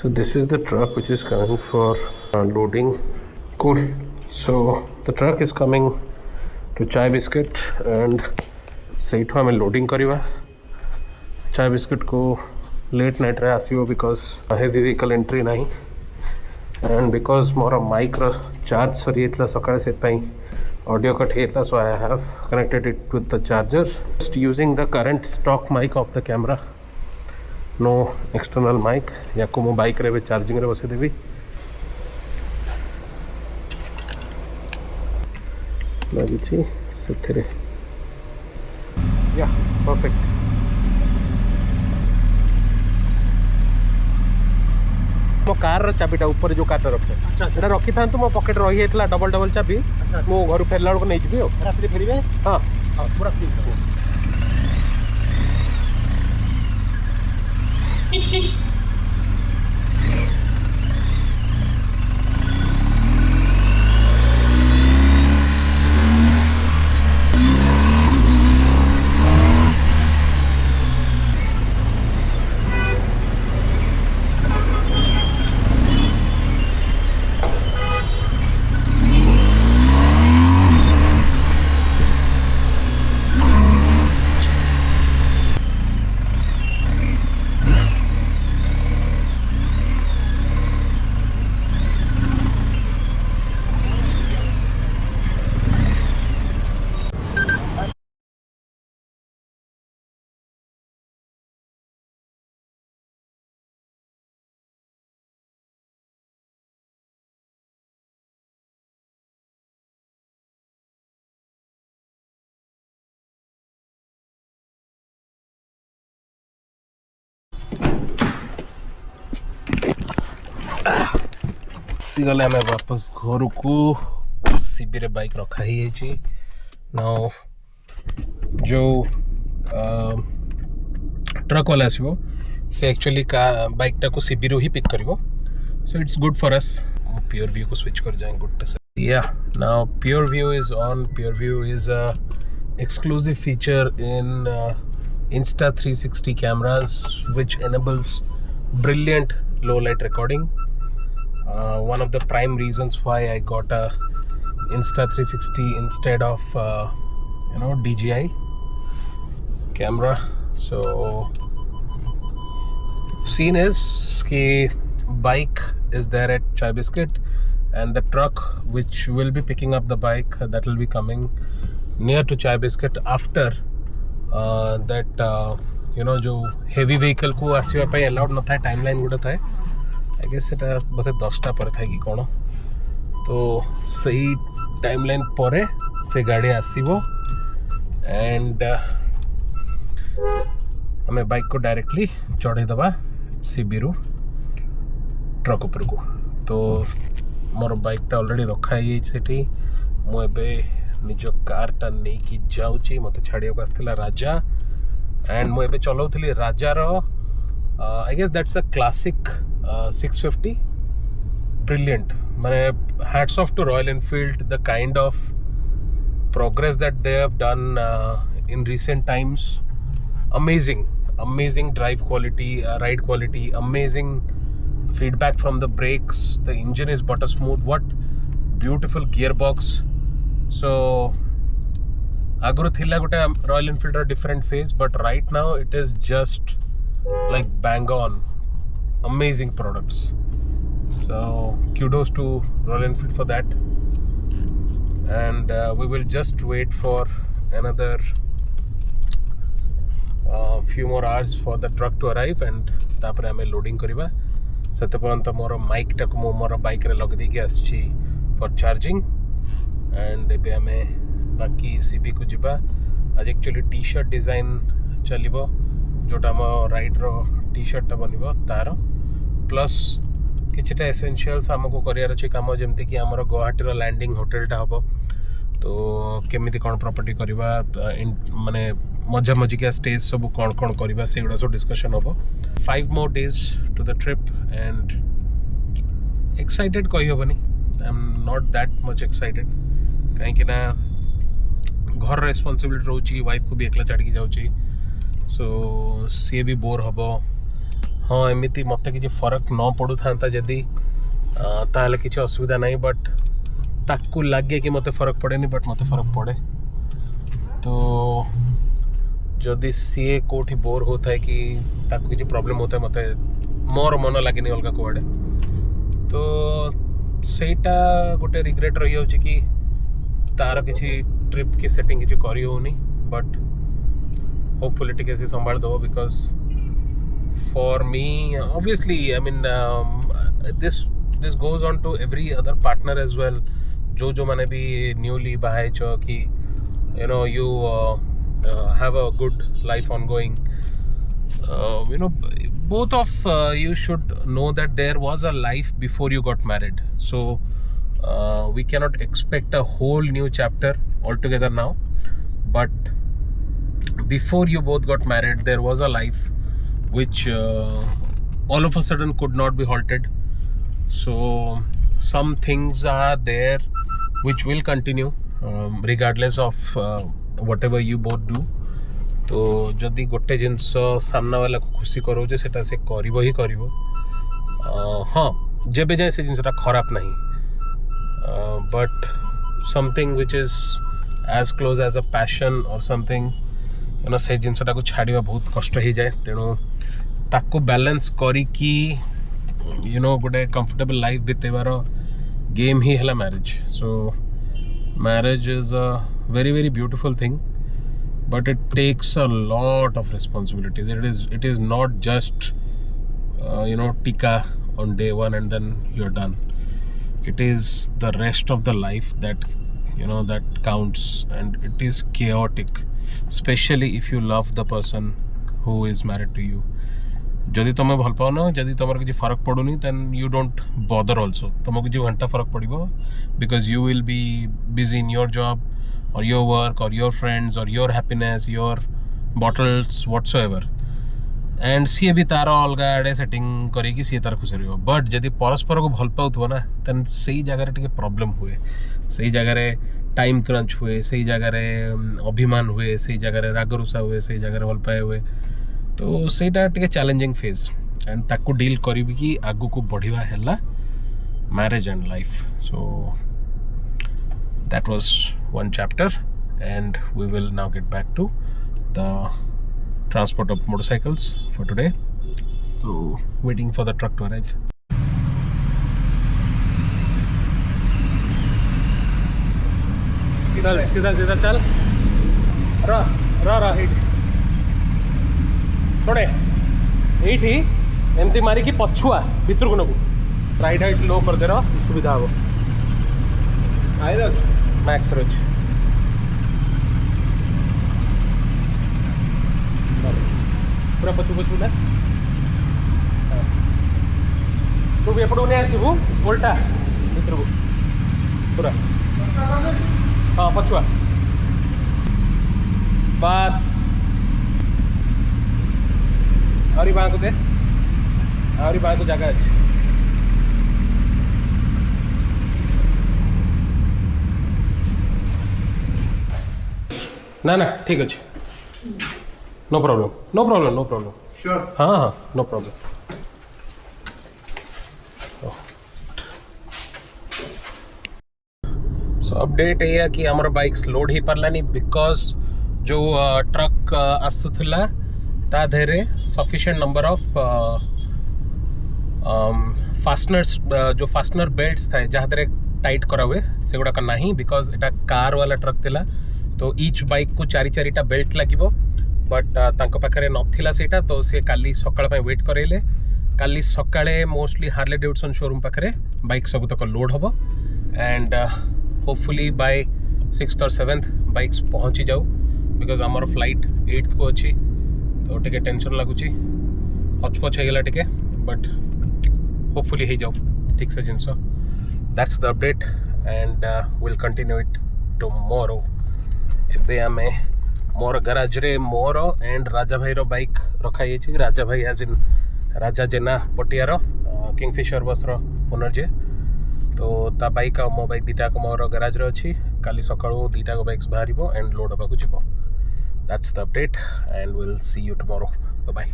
So this is the truck which is coming for loading. Cool. So the truck is coming to Chai Biscuit and ସେଇଠୁ ଆମେ loading କରିବା Chai ବିସ୍କୁଟକୁ late ନାଇଟ୍ରେ ଆସିବ because heavy vehicle entry ନାହିଁ and because ମୋର ମାଇକ୍ର charge ସରିଯାଇଥିଲା ସକାଳେ ସେଥିପାଇଁ ଅଡ଼ିଓ କଟ୍ ହେଇଯାଇଥିଲା so I have connected it with the charger just using the current stock mic of the camera no external mic या को मो बाइक रे चार्जिंग रे बसे देवी लगी से या परफेक्ट मो कार रा चाबीटा ऊपर जो कार रखे अच्छा रखी था मो पॉकेट रही जाता डबल डबल चाबी मो घर फेरला बेलू नहीं जी राति फेरबे हाँ पूरा गले आम वापस घर को सीबी रे बाइक रखा ही नाउ जो ट्रक वाला आसो से एक्चुअली का बाइक टा को सीबी रो ही पिक करिवो so it's good for us pure view को स्विच कर जाए गुड या now pure view is on pure view is a exclusive feature in Insta360 cameras which enables brilliant low light recording. One of the prime reasons why I got a Insta360 instead of DJI camera. So scene is ki bike is there at Chai Biscuit and the truck which will be picking up the bike that will be coming near to Chai Biscuit after that जो heavy vehicle को आसवा पे allowed न था timeline गुड़ा था I guess सेटा बोधे 10टा पर था कि कौन तो सही टाइमलाइन पर से गाड़ी आसो एंड आम बाइक को डायरेक्टली चढ़े दबा सीबी रु ट्रक उपर को तो मोर बाइकटा ऑलरेडी रखा है मुझे निज कारटा नहीं कि जाऊँगी मत छाड़िया आसला राजा एंड मुझे चलाऊली राजार I guess that's a classic 650 brilliant माने hats off to Royal Enfield the kind of progress that they have done in recent times amazing drive quality ride quality amazing feedback from the brakes the engine is butter smooth what beautiful gearbox so agro thila gote Royal Enfield different phase but right now it is just like bang on amazing products so kudos to Royal Enfield for that and we will just wait for another few more hours for the truck to arrive and तापर आमे loading करिबा सते पर्यंत मोर mic टाक मो मोर bike रे लग दी के आछि फॉर चार्जिंग एंड एबे आमे बाकी सीबी को जिबा आज एक्चुअली टी शर्ट डिजाइन चलिबो जोटा मो राइड रो टी शर्ट टा बनिबो तार प्लस किछटा एसेंशियल्स हमको करियार अछि काम जेमते कि हमर गुवाहाटी रो लैंडिंग होटल टा हबो तो केमिति कोन प्रॉपर्टी करिबा माने मजा मजिका स्टेज सब कौन कौन करवा से गुड़ा सब डिस्कशन हम 5 more days to the trip and excited कही हेनी I am not that much excited कहीं ना घर रेस्पॉन्सिबिलिटी रोची वाइफ को भी एकला छाड़ी जाऊँगी सो सी भी बोर हम हाँ एमती मत कि फरक न पड़ू था जदि ताहले किसी असुविधा नहीं बट ताकू लगे कि मत फरक पड़ेनी बट मत फरक पड़े तो जदि सी कौटी बोर होता है कि ताकू किसी प्रॉब्लम होता है मत मोर मन लगे अलग कौड़े तो सेटा गोटे रिग्रेट रही जाऊँ कि तार किसी ट्रिप की सेटिंग किसी करी होनी बट होपफुली टिके से संभाल दो because for me obviously I mean this goes on to every other partner as well जो मैंने भी न्यूली बाहे छो कि you know you have a good life ongoing you know both of you should know that there was a life before you got married so we cannot expect a whole new chapter altogether now but before you both got married there was a life which all of a sudden could not be halted so some things are there which will continue regardless of whatever you both do तो जदि गोटे जिनस सामना वाला को खुशी करोजे सेटा से करिवो ही करिवो हाँ जेबे जाए से जिनसटा खराब नहीं but something which is as close as a passion और समथिंग यू नो से जिनसटा को छाड़िबा बहुत कष्ट हो जाए तेणु ताको बैलेंस करिकी यू नो गोटे कंफर्टेबल लाइफ बितेबार गेम ही है marriage so marriage is a very very beautiful thing but it takes a lot of responsibilities it is not just you know tika on day one and then you're done it is the rest of the life that you know that counts and it is chaotic especially if you love the person who is married to you जदि तुम भल पाओ जदि तुम किसी फरक पड़ूनी then you don't bother also तुमको किसी घंटा फरक पड़ो because you will be busy in your job or your work or your friends or your happiness your bottles whatsoever and सी भी तार अलग आड़े सेटिंग करी सी तार खुशी रही बट जदि परस्पर को भल पाउथबो ना तेन से जगह टिके प्रॉब्लम हुए से जगह टाइम क्रंच हुए से जगह अभिमान हुए से जगह रागरुषा हुए से जगह भल पाए हुए तो सेटा टिके चैलेंजिंग फेज एंड ताकू डील करी कि आगु को बढ़िया है marriage and life so that was one chapter and we will now get back to the transport of motorcycles for today so waiting for the truck to arrive सीधा चल रा हिट थोड़े एठी एमती मारिकी पछुआ भितर को नबू राइट हाइट लो कर दे सुविधा हम मैक्स रोज पूरा पचू ना तू भी एपटू नहीं आसबू उल्टा भर को पूरा हाँ पछुआ बस आहरी बाँ को दे आहरी बाँ को जगह अच्छी ना ठीक अच्छे नो प्रॉब्लम श्योर हाँ नो प्रॉब्लम सो अपडेट है कि आमर बाइक्स लोड हो पारानी बिकॉज जो ट्रक आसूला ता Dehre sufficient number of fasteners जो फास्टनर बेल्ट्स थाए जहाँ टाइट करा हुए से गुड़ाक ना बिकॉज एटा कार वाला ट्रक थिला तो ईच बाइक को चारि चारिटा बेल्ट लगे बट तांको पाखरे नथिला सेटा तो सी काली सकाळ पय वेट करेले काली सकाळे मोस्टली हार्ले डेविडसन शोरूम पाखरे बाइक सब तक लोड हबो एंड होपफुली बाय 6th और 7th बाइक्स पहुँची जाऊ बिकॉज आमर फ्लाइट 8th को अच्छी तो टिके टेंशन लगुच हचपच होगा टिके बट होपफुली हो जाऊ ठीक से जिनस that's the update and will continue it tomorrow एबे आमे मोर गराज रे मोर एंड राजा भाई रो बाइक रखाई राजा भाई एज इन राजा जेना पटियार किंगफिशर बस ओनर जे तो ता बाइक मो बाइक दुटा मोर गराज रे अच्छी काली सकाळू दुटा बाइक्स बाहर एंड लोड होगा that's the update and will see you tomorrow bye.